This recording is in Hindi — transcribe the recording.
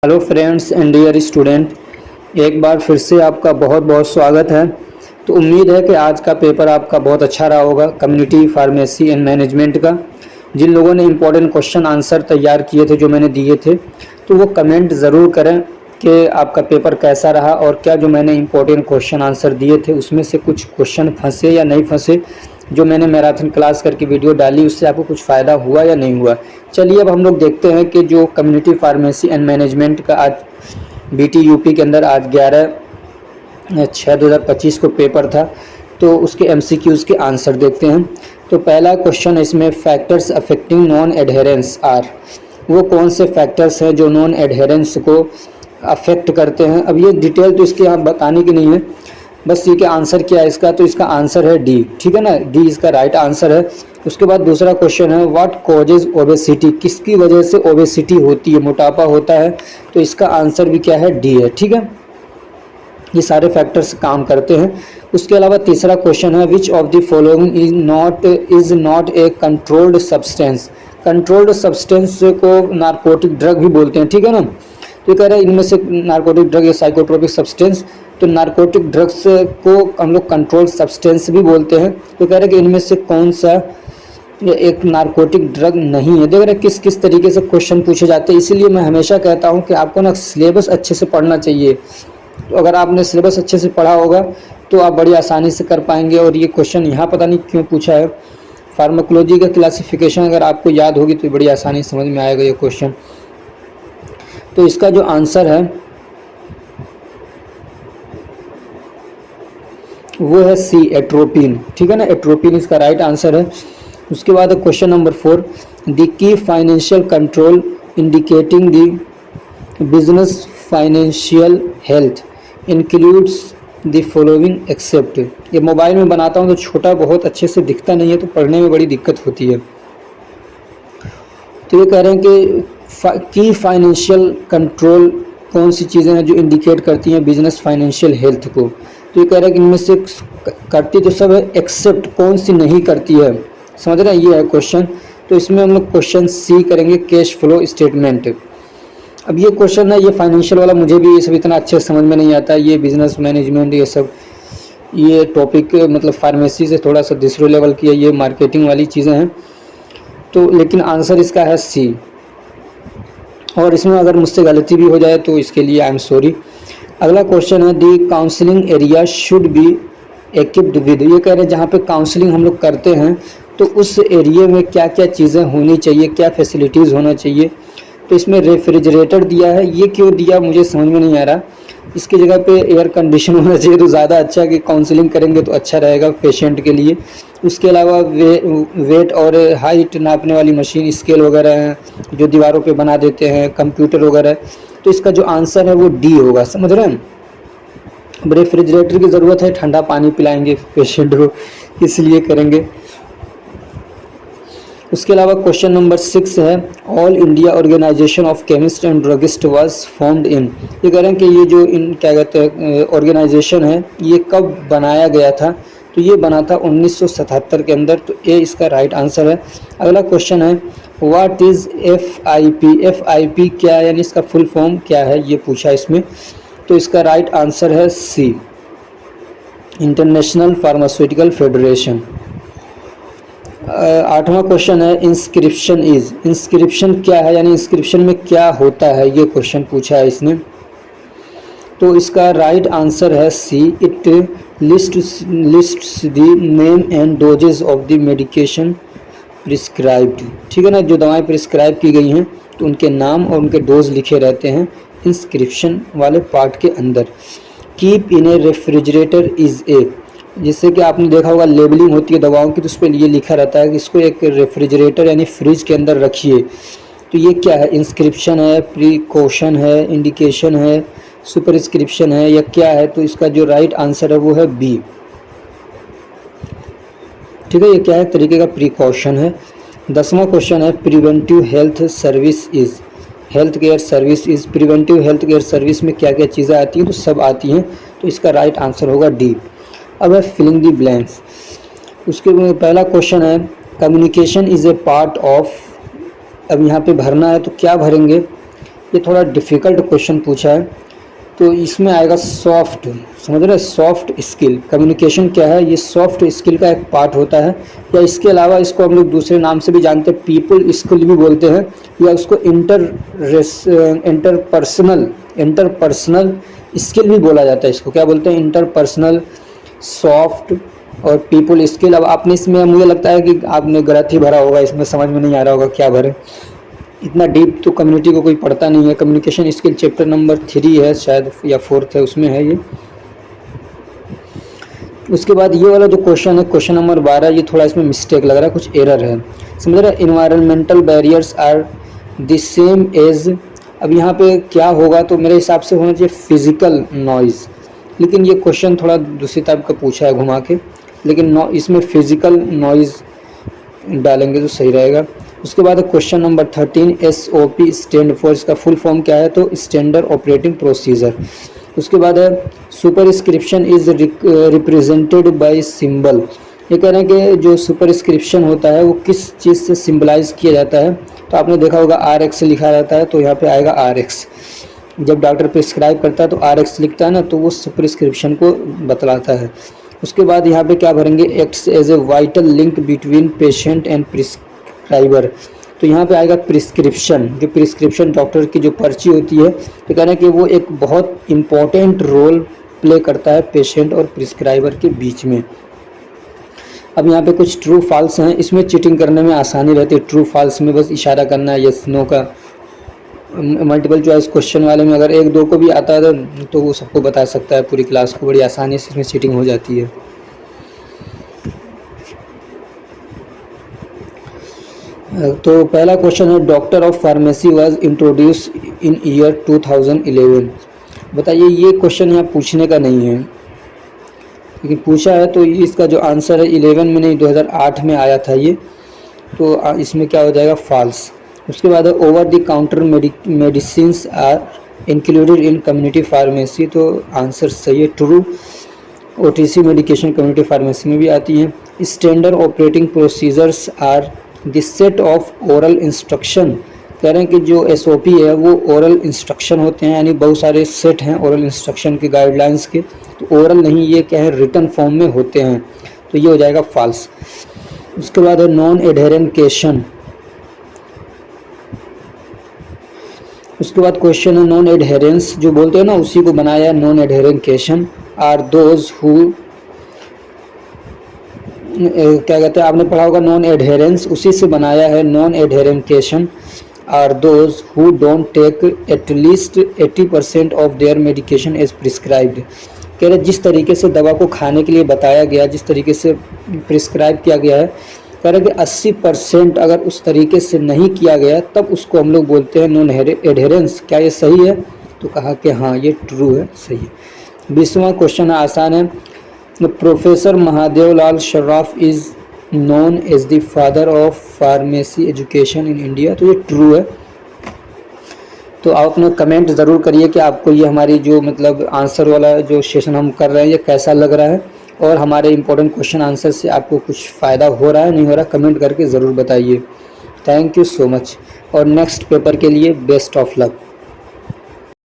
Hello friends and dear student, एक बार फिर से आपका बहुत बहुत स्वागत है। तो उम्मीद है कि आज का पेपर आपका बहुत अच्छा रहा होगा, कम्युनिटी फार्मेसी एंड मैनेजमेंट का। जिन लोगों ने इम्पोर्टेंट क्वेश्चन आंसर तैयार किए थे, जो मैंने दिए थे, तो वो कमेंट ज़रूर करें कि आपका पेपर कैसा रहा और क्या जो मैंने इम्पोर्टेंट क्वेश्चन आंसर दिए थे उसमें से कुछ क्वेश्चन फंसे या नहीं फंसे। जो मैंने मैराथन क्लास करके वीडियो डाली उससे आपको कुछ फ़ायदा हुआ या नहीं हुआ। चलिए अब हम लोग देखते हैं कि जो कम्युनिटी फार्मेसी एंड मैनेजमेंट का आज बीटी यूपी के अंदर आज 11/6/2025 को पेपर था, तो उसके एमसीक्यूज़ के आंसर देखते हैं। तो पहला क्वेश्चन है इसमें, factors affecting non adherence are. वो कौन से फैक्टर्स हैं जो नॉन एडहेरेंस को अफेक्ट करते हैं। अब ये डिटेल तो इसकी यहाँ बताने की नहीं है, बस ये कि आंसर क्या है इसका। तो इसका आंसर है डी, ठीक है ना, डी इसका राइट आंसर है। उसके बाद दूसरा क्वेश्चन है, व्हाट कॉजेज ओबेसिटी। किसकी वजह से ओबेसिटी होती है, मोटापा होता है। तो इसका आंसर भी क्या है, डी है, ठीक है। ये सारे फैक्टर्स काम करते हैं। उसके अलावा तीसरा क्वेश्चन है, which of the following is not a controlled substance. Controlled substance को नार्कोटिक ड्रग भी बोलते हैं, ठीक है ना। तो कह रहे हैं इनमें से नार्कोटिक ड्रग या साइकोट्रोपिक सब्सटेंस, तो नार्कोटिक ड्रग्स को हम लोग कंट्रोल्ड सब्सटेंस भी बोलते हैं। तो कह रहे हैं कि इनमें से कौन सा एक नार्कोटिक ड्रग नहीं है। देख रहे किस किस तरीके से क्वेश्चन पूछे जाते हैं। इसीलिए मैं हमेशा कहता हूं कि आपको ना सिलेबस अच्छे से पढ़ना चाहिए। तो अगर आपने सिलेबस अच्छे से पढ़ा होगा तो आप बड़ी आसानी से कर पाएंगे। और ये क्वेश्चन यहाँ पता नहीं क्यों पूछा है, फार्माकोलॉजी का क्लासिफिकेशन अगर आपको याद होगी तो बड़ी आसानी समझ में आएगा ये क्वेश्चन। तो इसका जो आंसर है वो है सी, एट्रोपिन, ठीक है ना। एट्रोपिन इसका राइट आंसर है। उसके बाद question number 4, the key financial control indicating the business financial health includes the following except. ये मोबाइल में बनाता हूँ तो छोटा बहुत अच्छे से दिखता नहीं है, तो पढ़ने में बड़ी दिक्कत होती है। तो ये कह रहे हैं कि की फाइनेंशियल कंट्रोल कौन सी चीज़ें हैं जो इंडिकेट करती हैं बिजनेस फाइनेंशियल हेल्थ को। तो ये कह रहे हैं कि इनमें से करती तो सब है, एक्सेप्ट कौन सी नहीं करती है। समझ रहे हैं, ये है क्वेश्चन। तो इसमें हम लोग क्वेश्चन सी करेंगे, कैश फ्लो स्टेटमेंट। अब ये क्वेश्चन है, ये फाइनेंशियल वाला मुझे भी ये सब इतना अच्छे से समझ में नहीं आता। ये बिजनेस मैनेजमेंट ये सब, ये टॉपिक मतलब फार्मेसी से थोड़ा सा दूसरे लेवल की है, ये मार्केटिंग वाली चीज़ें हैं। तो लेकिन आंसर इसका है सी। और इसमें अगर मुझसे गलती भी हो जाए तो इसके लिए आई एम सॉरी। अगला क्वेश्चन है, the counselling area should be equipped with. ये कह रहे हैं जहाँ पे काउंसलिंग हम लोग करते हैं तो उस एरिया में क्या क्या चीज़ें होनी चाहिए, क्या फैसिलिटीज़ होना चाहिए। तो इसमें रेफ्रिजरेटर दिया है, ये क्यों दिया मुझे समझ में नहीं आ रहा। इसकी जगह पे एयर कंडीशन होना चाहिए तो ज़्यादा अच्छा, कि काउंसलिंग करेंगे तो अच्छा रहेगा पेशेंट के लिए। उसके अलावा वेट और हाइट नापने वाली मशीन, स्केल वगैरह हैं जो दीवारों पे बना देते हैं, कंप्यूटर वगैरह। तो इसका जो आंसर है वो डी होगा, समझ रहे हैं। अब रेफ्रिजरेटर की ज़रूरत है, ठंडा पानी पिलाएंगे पेशेंट को, इसलिए करेंगे। उसके अलावा क्वेश्चन नंबर 6 है, all India organisation of chemist and druggist was formed in. ये कह रहे हैं कि ये जो इन क्या कहते हैं ऑर्गेनाइजेशन है, ये कब बनाया गया था। तो ये बना था 1977 के अंदर। तो ए इसका राइट आंसर है। अगला क्वेश्चन है, व्हाट इज़ FIP। FIP क्या है, यानी इसका फुल फॉर्म क्या है, ये पूछा इसमें। तो इसका राइट आंसर है सी, इंटरनेशनल फार्मास्यूटिकल फेडरेशन। 8वां क्वेश्चन है, इंस्क्रिप्शन इज। इंस्क्रिप्शन क्या है, यानी इंस्क्रिप्शन में क्या होता है, ये क्वेश्चन पूछा है इसने। तो इसका राइट आंसर है C, it lists the name and dosages of the medication prescribed. ठीक है ना, जो दवाएं प्रिस्क्राइब की गई हैं तो उनके नाम और उनके डोज लिखे रहते हैं इंस्क्रिप्शन वाले पार्ट के अंदर। Keep in A refrigerator is a, जिससे कि आपने देखा होगा लेबलिंग होती है दवाओं की, तो उस पर ये लिखा रहता है कि इसको एक रेफ्रिजरेटर यानी फ्रिज के अंदर रखिए। तो ये क्या है, इंस्क्रिप्शन है, प्रिकॉशन है, इंडिकेशन है, सुपरस्क्रिप्शन है, या क्या है। तो इसका जो राइट आंसर है वो है बी। ठीक है, ये क्या है, तरीके का प्रिकॉशन है। 10वां क्वेश्चन है, preventive health service is. Health care service is, preventive health care service में क्या क्या चीज़ें आती हैं, तो सब आती हैं। तो इसका राइट आंसर होगा डी। अब है फिलिंग दी ब्लैंक्स। उसके पहला क्वेश्चन है, communication is a part of. अब यहाँ पे भरना है तो क्या भरेंगे, ये थोड़ा डिफ़िकल्ट क्वेश्चन पूछा है। तो इसमें आएगा सॉफ्ट, समझ रहे, सॉफ्ट स्किल। कम्युनिकेशन क्या है, ये सॉफ्ट स्किल का एक पार्ट होता है, या इसके अलावा इसको हम लोग दूसरे नाम से भी जानते हैं, पीपल स्किल भी बोलते हैं, या उसको इंटरपर्सनल स्किल भी बोला जाता है। इसको क्या बोलते हैं, इंटरपर्सनल, सॉफ्ट और पीपल स्किल। अब आपने इसमें, मुझे लगता है कि आपने गलत ही भरा होगा, इसमें समझ में नहीं आ रहा होगा क्या भरे। इतना डीप तो कम्युनिटी को कोई पढ़ता नहीं है। कम्युनिकेशन स्किल चैप्टर नंबर 3 है शायद, या 4 है, उसमें है ये। उसके बाद ये वाला जो क्वेश्चन है, क्वेश्चन नंबर 12, ये थोड़ा इसमें मिस्टेक लग रहा है, कुछ एरर है। समझ रहे, environmental barriers are the same as. अब यहाँ पे क्या होगा, तो मेरे हिसाब से होना चाहिए फिजिकल नॉइज़, लेकिन ये क्वेश्चन थोड़ा दूसरी टाइप का पूछा है घुमा के, लेकिन इसमें फिजिकल नॉइज़ डालेंगे तो सही रहेगा। उसके बाद question number 13, SOP stand for, इसका फुल फॉर्म क्या है, तो स्टैंडर्ड ऑपरेटिंग प्रोसीजर। उसके बाद है superscription is represented by symbol. ये कह रहे हैं कि जो सुपरस्क्रिप्शन होता है वो किस चीज़ से सिंबलाइज किया जाता है, तो आपने देखा होगा RX लिखा रहता है, तो यहाँ पे आएगा RX। जब डॉक्टर प्रिस्क्राइब करता है तो RX लिखता है ना, तो वो सुपरस्क्रिप्शन को बतलाता है। उसके बाद यहाँ पे क्या भरेंगे, acts as a vital link between patient and prescriber. तो यहाँ पे आएगा प्रिस्क्रिप्शन। जो प्रिस्क्रिप्शन डॉक्टर की जो पर्ची होती है, तो कहना है कि वो एक बहुत इम्पॉर्टेंट रोल प्ले करता है पेशेंट और प्रिस्क्राइबर के बीच में। अब यहाँ पे कुछ ट्रू फॉल्स हैं, इसमें चीटिंग करने में आसानी रहती है। ट्रू फॉल्स में बस इशारा करना है यस नो का। मल्टीपल चॉइस क्वेश्चन वाले में अगर 1-2 को भी आता है तो वो सबको बता सकता है, पूरी क्लास को, बड़ी आसानी से इसमें चीटिंग हो जाती है। तो पहला क्वेश्चन है, doctor of pharmacy was introduce in year 2011। बताइए, ये क्वेश्चन यहाँ पूछने का नहीं है, लेकिन पूछा है, तो इसका जो आंसर है 11 में नहीं, 2008 में आया था ये, तो इसमें क्या हो जाएगा, फॉल्स। उसके बाद है over the counter medicines are included in community pharmacy, तो आंसर सही है, true. OTC medication community pharmacy में भी आती है। Standard operating procedures are the set of oral instruction. कह रहे हैं कि जो SOP है वो ओरल इंस्ट्रक्शन होते हैं, यानी बहुत सारे सेट हैं ओरल इंस्ट्रक्शन के, गाइडलाइंस के, तो ओरल नहीं, ये क्या है, रिटन फॉर्म में होते हैं, तो ये हो जाएगा फॉल्स। उसके बाद है नॉन एडहेरेंकेशन। उसके बाद क्वेश्चन है नॉन एडहेरेंस, जो बोलते हैं ना उसी को बनाया है non adherence. Are those who, क्या कहते हैं, आपने पढ़ा होगा नॉन एडहेरेंस, उसी से बनाया है non adherence. Are those who don't take at least 80% of their medication as prescribed. कह रहे जिस तरीके से दवा को खाने के लिए बताया गया, जिस तरीके से प्रिस्क्राइब किया गया है, कह रहे कि 80% अगर उस तरीके से नहीं किया गया तब उसको हम लोग बोलते हैं नॉन एडहेरेंस। क्या ये सही है, तो कहा कि हाँ ये ट्रू है, सही है। 20वां क्वेश्चन आसान है, professor Mahadevlal Sharraf is known as the father of pharmacy education in India, तो ये ट्रू है। तो आप अपना कमेंट ज़रूर करिए कि आपको ये हमारी जो मतलब आंसर वाला जो सेशन हम कर रहे हैं ये कैसा लग रहा है, और हमारे इंपॉर्टेंट क्वेश्चन आंसर से आपको कुछ फ़ायदा हो रहा है नहीं हो रहा, कमेंट करके ज़रूर बताइए। थैंक यू सो मच, और नेक्स्ट पेपर के लिए बेस्ट ऑफ लक।